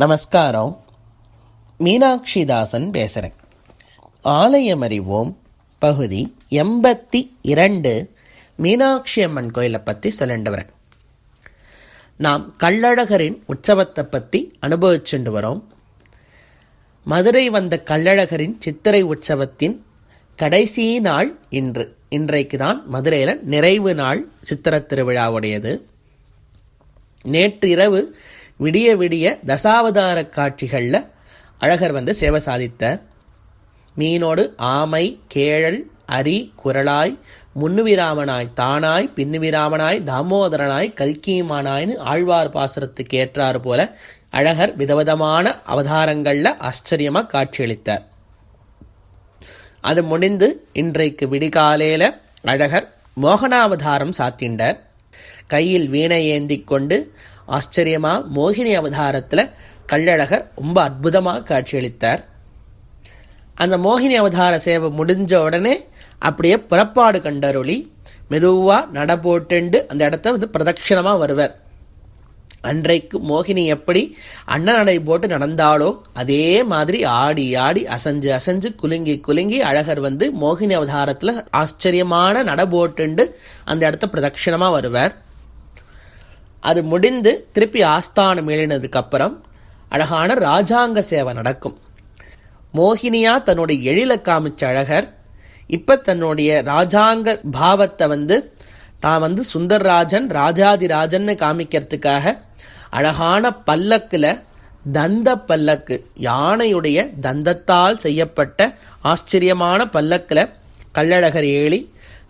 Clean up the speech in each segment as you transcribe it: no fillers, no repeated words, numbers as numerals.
நமஸ்காரம். மீனாட்சிதாசன் பேசுகிறேன். ஆலயம் அறிவோம் பகுதி 82 மீனாட்சி அம்மன் கோயிலை பற்றி சொல்லிட்டு வரேன். நாம் கள்ளழகரின் உற்சவத்தை பற்றி அனுபவிச்சுட்டு வரோம். மதுரை வந்த கள்ளழகரின் சித்திரை உற்சவத்தின் கடைசி நாள் இன்றைக்கு தான் மதுரையில் நிறைவு நாள் சித்திரை திருவிழாவுடையது. நேற்று இரவு விடிய விடிய தசாவதார காட்சிகளில் அழகர் வந்து சேவை சாதித்தார். மீனோடு ஆமை, கேழல், அரி, குரலாய், முன்னுவிராமனாய், தானாய், பின்னுவிராமனாய், தாமோதரனாய், கல்கிமானாய்னு ஆழ்வார் பாசுரத்துக்கு ஏற்றாறு போல அழகர் விதவிதமான அவதாரங்களில் ஆச்சரியமாக காட்சியளித்தார். அது முடிந்து இன்றைக்கு விடிகாலையில் அழகர் மோகனாவதாரம் சாத்திண்டார். கையில் வீணை ஏந்தி கொண்டு ஆச்சரியமாக மோகினி அவதாரத்தில் கள்ளழகர் ரொம்ப அற்புதமாக காட்சியளித்தார். அந்த மோகினி அவதார சேவை முடிஞ்ச உடனே அப்படியே புறப்பாடு கண்டருளி மெதுவாக நட போட்டுண்டு அந்த இடத்த வந்து பிரதட்சிணமாக வருவார். அன்றைக்கு மோகினி எப்படி அண்ணநடை போட்டு நடந்தாலோ அதே மாதிரி ஆடி ஆடி அசைஞ்சு அசைஞ்சு குலுங்கி குலுங்கி அழகர் வந்து மோகினி அவதாரத்தில் ஆச்சரியமான நட போட்டுண்டு அந்த இடத்த பிரதட்சிணமாக வருவார். அது முடிந்து திருப்பி ஆஸ்தானம் எழுதினதுக்கு அப்புறம் அழகான ராஜாங்க சேவை நடக்கும். மோகினியா தன்னுடைய எழில காமிச்ச அழகர் இப்போ தன்னுடைய ராஜாங்க பாவத்தை வந்து தான் வந்து சுந்தர்ராஜன் ராஜாதிராஜன்னு காமிக்கிறதுக்காக அழகான பல்லக்கில் தந்த பல்லக்கு, யானையுடைய தந்தத்தால் செய்யப்பட்ட ஆச்சரியமான பல்லக்கில் கள்ளழகர் ஏழி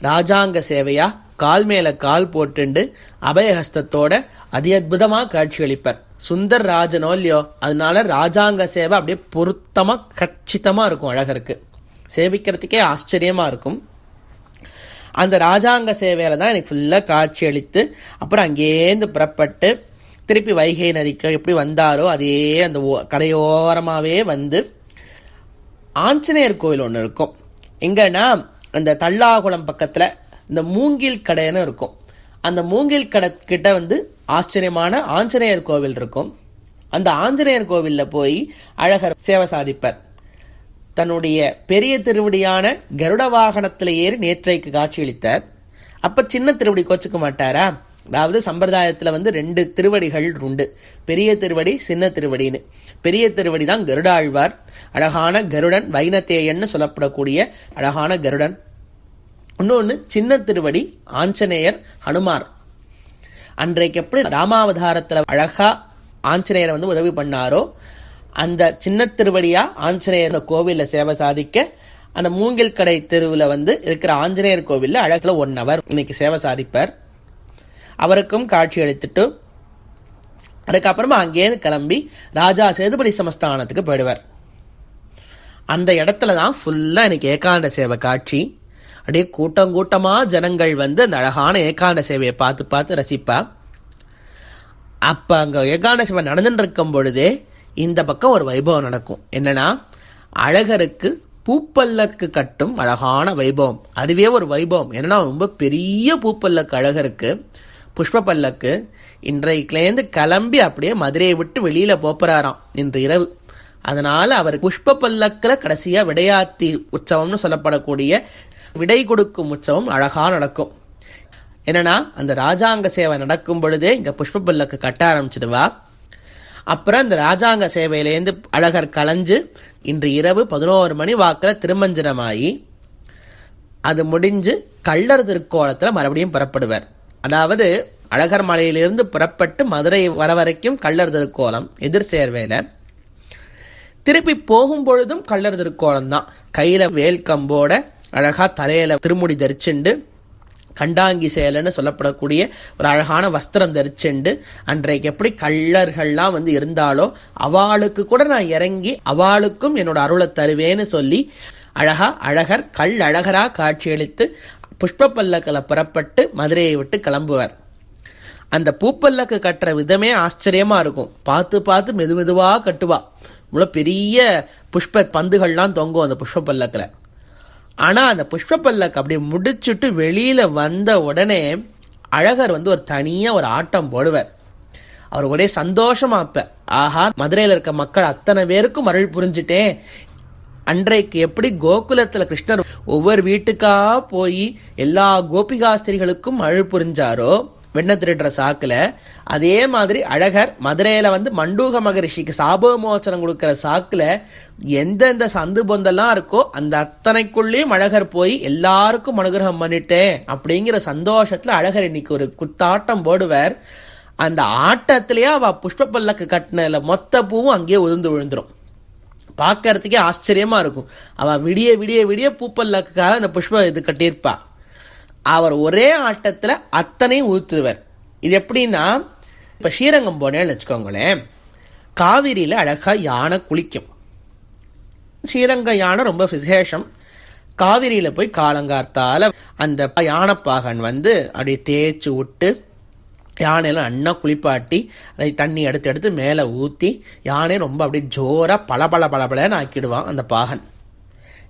ராஜாங்க சேவையா கால் மேல கால் போட்டுண்டு அபயஹஸ்தத்தோட அதி அற்புதமாக காட்சியளிப்பார். சுந்தர் ராஜனோ இல்லையோ, அதனால ராஜாங்க சேவை அப்படியே பொருத்தமாக கச்சிதமாக இருக்கும். அழகருக்கு சேவிக்கிறதுக்கே ஆச்சரியமாக இருக்கும். அந்த ராஜாங்க சேவையில் தான் எனக்கு ஃபுல்லாக காட்சியளித்து அப்புறம் அங்கேருந்து புறப்பட்டு திருப்பி வைகை நதிக்கு எப்படி வந்தாரோ அதே அந்த கரையோரமாகவே வந்து ஆஞ்சநேயர் கோயில் ஒன்று இருக்கும். எங்கன்னா அந்த தள்ளாகுளம் பக்கத்தில் இந்த மூங்கில் கடைன்னு இருக்கும். அந்த மூங்கில் கடை கிட்ட வந்து ஆச்சரியமான ஆஞ்சநேயர் கோவில் இருக்கும். அந்த ஆஞ்சநேயர் கோவிலில் போய் அழகர் சேவை சாதிப்பார். தன்னுடைய பெரிய திருவடியான கருட வாகனத்தில் ஏறி நேற்றைக்கு காட்சியளித்தார். அப்போ சின்ன திருவடி கோச்சுக்க மாட்டாரா? அதாவது சம்பிரதாயத்தில் வந்து 2 திருவடிகள் உண்டு, பெரிய திருவடி சின்ன திருவடின்னு. பெரிய திருவடி தான் கருடாழ்வார், அழகான கருடன், வைனத்தேயன்னு சொல்லப்படக்கூடிய அழகான கருடன். இன்னொன்று சின்ன திருவடி ஆஞ்சநேயர் ஹனுமார். அன்றைக்கு எப்படி ராமாவதாரத்தில் அழகா ஆஞ்சநேயரை வந்து உதவி பண்ணாரோ அந்த சின்ன திருவடியா ஆஞ்சநேயர் கோவிலில் சேவை சாதிக்க அந்த மூங்கில் கடை தெருவில் வந்து இருக்கிற ஆஞ்சநேயர் கோவிலில் அழகில் 1 hour இன்னைக்கு சேவை சாதிப்பார். அவருக்கும் காட்சி அளித்துட்டு அதுக்கப்புறமா அங்கேருந்து கிளம்பி ராஜா சேதுபதி சமஸ்தானத்துக்கு போயிடுவார். அந்த இடத்துல தான் ஃபுல்லாக இன்னைக்கு ஏகாந்த சேவை காட்சி. அப்படியே கூட்டம் கூட்டமாக ஜனங்கள் வந்து அந்த அழகான ஏகாந்த சேவையை பார்த்து பார்த்து ரசிப்பா. அப்போ அங்கே ஏகாந்த சேவை நடந்துட்டு இருக்கும் பொழுதே இந்த பக்கம் ஒரு வைபவம் நடக்கும். என்னன்னா அழகருக்கு பூப்பல்லக்கு கட்டும் அழகான வைபவம். அதுவே ஒரு வைபவம். என்னன்னா ரொம்ப பெரிய பூப்பல்லக்கு அழகருக்கு, புஷ்ப பல்லக்கு. இன்றைக்குலேருந்து கிளம்பி அப்படியே மதுரையை விட்டு வெளியில் போகிறாராம் இன்று இரவு. அதனால் அவர் புஷ்ப பல்லக்கில் கடைசியாக விடையாத்தி உற்சவம்னு சொல்லப்படக்கூடிய விடை கொடுக்கும் உற்சவம் அழகாக நடக்கும். என்னன்னா அந்த ராஜாங்க சேவை நடக்கும் பொழுதே இங்கே புஷ்ப பல்லக்கு கட்ட ஆரம்பிச்சிடுவா. அப்புறம் அந்த ராஜாங்க சேவையிலேருந்து அழகர் கலைஞ்சு இன்று இரவு 11 மணி வாக்கில் திருமஞ்சனமாகி அது முடிஞ்சு கள்ளர் திருக்கோலத்தில் மறுபடியும் புறப்படுவார். அதாவது அழகர் மலையிலிருந்து புறப்பட்டு மதுரை வர வரைக்கும் கள்ளர் திருக்கோலம் எதிர் சேர்வேல, திருப்பி போகும் பொழுதும் கள்ளர் திருக்கோலம் தான். கையில் வேல் கம்போட அழகா தலையில திருமுடி தரிச்சுண்டு கண்டாங்கி சேலைன்னு சொல்லப்படக்கூடிய ஒரு அழகான வஸ்திரம் தரிச்சுண்டு அன்றைக்கு எப்படி கள்ளர்கள்லாம் வந்து இருந்தாலோ அவளுக்கு கூட நான் இறங்கி அவளுக்கும் என்னோட அருளை தருவேன்னு சொல்லி அழகர் அழகரா காட்சியளித்து புஷ்ப பல்லக்கில் புறப்பட்டு மதுரையை விட்டு கிளம்புவார். அந்த பூப்பல்லக்கு கட்டுற விதமே ஆச்சரியமா இருக்கும். பார்த்து பார்த்து மெது மெதுவாக கட்டுவா. இவ்வளோ பெரிய புஷ்ப பந்துகள்லாம் தொங்கும் அந்த புஷ்ப பல்லக்கில். ஆனால் அந்த புஷ்ப பல்லக்கு அப்படி முடிச்சுட்டு வெளியில் வந்த உடனே அழகர் வந்து ஒரு தனியாக ஒரு ஆட்டம் போடுவார். அவர் ஒரே சந்தோஷமா அப்ப, ஆஹா மதுரையில் இருக்க மக்கள் அத்தனை பேருக்கும் அருள் புரிஞ்சுட்டேன். அன்றைக்கு எப்படி கோகுலத்துல கிருஷ்ணர் ஒவ்வொரு வீட்டுக்கா போய் எல்லா கோபிகாஸ்திரிகளுக்கும் அருள் புரிஞ்சாரோ வெண்ண திருடுற சாக்குல, அதே மாதிரி அழகர் மதுரையில மண்டூக மகரிஷிக்கு சாபமோச்சனம் கொடுக்கிற சாக்குல எந்தெந்த சந்து பொந்தெல்லாம் இருக்கோ அந்த அத்தனைக்குள்ளேயும் அழகர் போய் எல்லாருக்கும் அனுகிரகம் பண்ணிட்டேன் அப்படிங்கிற சந்தோஷத்துல அழகர் இன்னைக்கு ஒரு குத்தாட்டம் போடுவார். அந்த ஆட்டத்திலேயே அவ புஷ்ப பல்லக்கு கட்டின மொத்த பூவும் அங்கேயே உதிர்ந்து விழுந்துரும். பார்க்கறதுக்கே ஆச்சரியமா இருக்கும். அவ விடிய விடிய விடிய பூப்பல்லக்காக அந்த புஷ்ப இது கட்டியிருப்பா. அவர் ஒரே ஆட்டத்துல அத்தனையும் ஊத்துருவார். இது எப்படின்னா, இப்ப ஸ்ரீரங்கம் போனேன்னு வச்சுக்கோங்களேன், காவிரியில அழகா யானை குளிக்கும். ஸ்ரீரங்க யானை ரொம்ப விசேஷம். காவிரியில போய் காலங்கார்த்தால அந்த யானைப்பாகன் அப்படியே தேய்ச்சி விட்டு யானையெல்லாம் அண்ணா குளிப்பாட்டி அதை தண்ணி எடுத்து எடுத்து மேலே ஊற்றி யானை ரொம்ப அப்படியே ஜோராக பளபளன்னு ஆக்கிடுவான் அந்த பாகன்.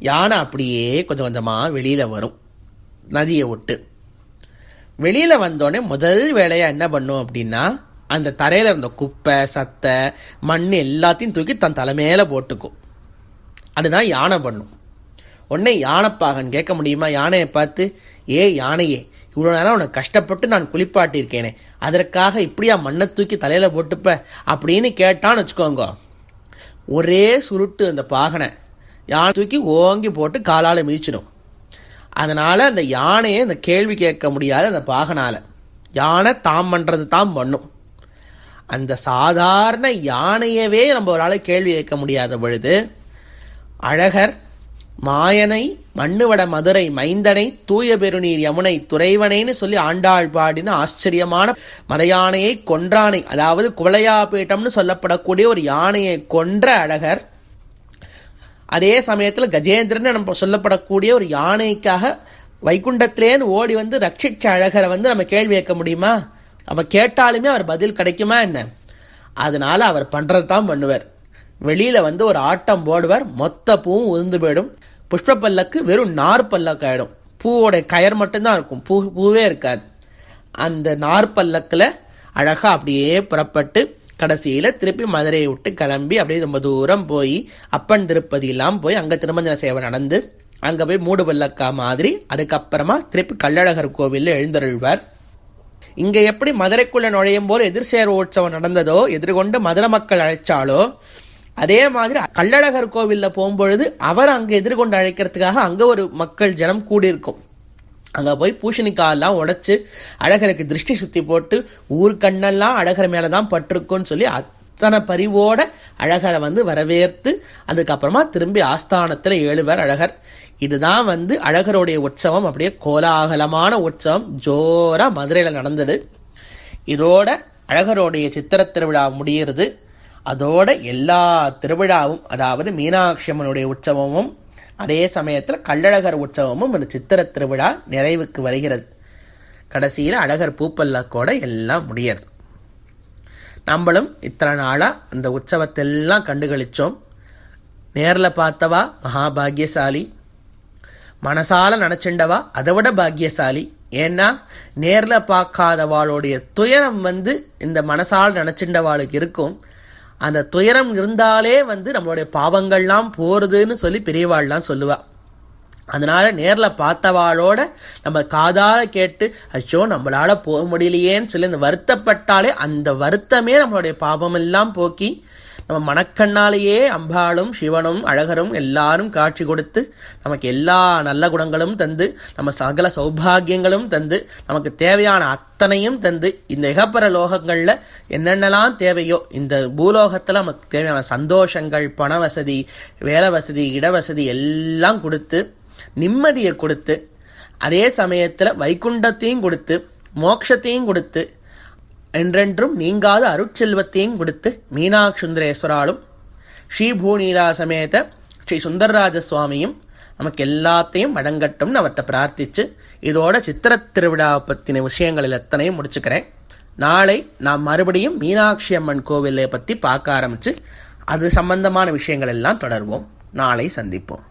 யானை அப்படியே கொஞ்சம் கொஞ்சமாக வெளியில் வரும். நதியை விட்டு வெளியில் வந்தோடனே முதல் வேலையாக என்ன பண்ணும் அப்படின்னா, அந்த தரையில் இருந்த குப்பை சத்தை மண் எல்லாத்தையும் தூக்கி தன் தலைமையில போட்டுக்கும். அதுதான் யானை பண்ணும். உடனே யானைப்பாகன் கேட்க முடியுமா யானையை பார்த்து, யானையே, இவ்வளோ நேரம் உனக்கு கஷ்டப்பட்டு நான் குளிப்பாட்டியிருக்கேனே, அதற்காக இப்படியா மண்ணை தூக்கி தலையில் போட்டுப்ப அப்படின்னு கேட்டான்னு வச்சுக்கோங்க, ஒரே சுருட்டு அந்த பாகனை யானை தூக்கி ஓங்கி போட்டு காலால் மிதிச்சிடும். அதனால் அந்த யானையை அந்த கேள்வி கேட்க முடியாது அந்த பாகனால். யானை தாம் பண்ணுறது தான் பண்ணும். அந்த சாதாரண யானையவே நம்மளால கேள்வி கேட்க முடியாத பொழுது, அழகர் மாயனை மண்ணுவட மதுரை மைந்தனை தூய பெருநீர் யமுனை துறைவனைன்னு சொல்லி ஆண்டாள் பாடின ஆச்சரியமான மத யானையை கொன்றானை, அதாவது குவளையாபீட்டம்னு சொல்லப்படக்கூடிய ஒரு யானையை கொன்ற அழகர், அதே சமயத்தில் கஜேந்திரன் நம்ம சொல்லப்படக்கூடிய ஒரு யானைக்காக வைகுண்டத்திலேன்னு ஓடி ரட்சிச்ச அழகரை நம்ம கேள்வி கேட்க முடியுமா? நம்ம கேட்டாலுமே அவர் பதில் கிடைக்குமா என்ன? அதனால அவர் பண்றது தான் பண்ணுவார். வெளியில ஒரு ஆட்டம் போடுவார், மொத்த பூவும் உதிர்ந்து போயிடும். புஷ்ப பல்லக்கு வெறும் நாற்பல்லக்கு ஆயிடும். பூவோட கயர் மட்டும்தான் இருக்கும், பூவே இருக்காது. அந்த நாற்பல்லக்கில் அழகா அப்படியே புறப்பட்டு கடைசியில திருப்பி மதுரையை விட்டு கிளம்பி அப்படியே ரொம்ப தூரம் போய் அப்பன் திருப்பதி எல்லாம் போய் அங்க திருமஞ்சன சேவை நடந்து அங்க போய் மூடு பல்லக்கா மாதிரி அதுக்கப்புறமா திருப்பி கள்ளழகர் கோவில்ல எழுந்தருள்வார். இங்க எப்படி மதுரைக்குள்ள நுழையும் போது எதிர்சேர் உற்சவம் நடந்ததோ, எதிர்கொண்டு மதுரை மக்கள் அழைச்சாலோ, அதே மாதிரி கள்ளழகர் கோவில்ல போகும்பொழுது அவர் அங்க எதிர்கொண்டு அழைக்கிறதுக்காக அங்க ஒரு மக்கள் ஜனம் கூடியிருக்கும். அங்க போய் பூஷணிக்காயெல்லாம் உடைச்சு அழகருக்கு திருஷ்டி சுத்தி போட்டு ஊர் கண்ணெல்லாம் அழகர் மேலதான் பட்டிருக்குன்னு சொல்லி அத்தனை பரிவோட அழகரை வரவேற்று அதுக்கப்புறமா திரும்பி ஆஸ்தானத்துல ஏழுவர் அழகர். இதுதான் அழகருடைய உற்சவம். அப்படியே கோலாகலமான உற்சவம் ஜோரா மதுரையில நடந்தது. இதோட அழகருடைய சித்திர திருவிழா முடிகிறது. அதோட எல்லா திருவிழாவும், அதாவது மீனாட்சி அம்மனுடைய உற்சவமும் அதே சமயத்தில் கள்ளழகர் உற்சவமும் இந்த சித்திர திருவிழா நிறைவுக்கு வருகிறது. கடைசியில் அழகர் பூப்பல்லக்கோட எல்லாம் முடியாது. நம்மளும் இத்தனை நாளா அந்த உற்சவத்தெல்லாம் கண்டுகளிச்சோம். நேரில் பார்த்தவா மகாபாகியசாலி, மனசால நினைச்சுண்டவா அதை விட பாக்கியசாலி. ஏன்னா நேரில் பார்க்காதவாளுடைய துயரம் இந்த மனசால் நினைச்சுண்டவாளுக்கு இருக்கும். அந்த துயரம் இருந்தாலே நம்மளுடைய பாவங்கள்லாம் போறதுன்னு சொல்லி பெரியவாள்லாம் சொல்லுவா. அதனால நேரில் பார்த்தவாளோட நம்ம காதால கேட்டு அச்சோ நம்மளால போக முடியலையேன்னு சொல்லி அந்த வருத்தப்பட்டாலே அந்த வருத்தமே நம்மளுடைய பாவமெல்லாம் போக்கி நம்ம மனக்கண்ணாலேயே அம்பாளும் சிவனும் அழகரும் எல்லாரும் காட்சி கொடுத்து நமக்கு எல்லா நல்ல குணங்களும் தந்து நம்ம சகல சௌபாகியங்களும் தந்து நமக்கு தேவையான அத்தனையும் தந்து இந்த இகப்பர லோகங்கள்ல என்னென்னலாம் தேவையோ இந்த பூலோகத்துல நமக்கு தேவையான சந்தோஷங்கள், பண வசதி, வேலை வசதி, இடவசதி எல்லாம் கொடுத்து நிம்மதியை கொடுத்து அதே சமயத்துல வைகுண்டத்தையும் கொடுத்து மோட்சத்தையும் கொடுத்து என்றென்றும் நீங்காத அருட்செல்வத்தையும் கொடுத்து மீனாட்சி சுந்தரேஸ்வராலும் ஸ்ரீபூநீலா சமேத ஸ்ரீ சுந்தரராஜ சுவாமியும் நமக்கு எல்லாத்தையும் வழங்கட்டும்னு அவர்கிட்ட பிரார்த்திச்சு இதோட சித்திர திருவிழாவை பற்றின விஷயங்கள் எத்தனையும் முடிச்சுக்கிறேன். நாளை நாம் மறுபடியும் மீனாட்சி அம்மன் கோவிலை பற்றி பார்க்க ஆரம்பிச்சு அது சம்பந்தமான விஷயங்கள் எல்லாம் தொடர்வோம். நாளை சந்திப்போம்.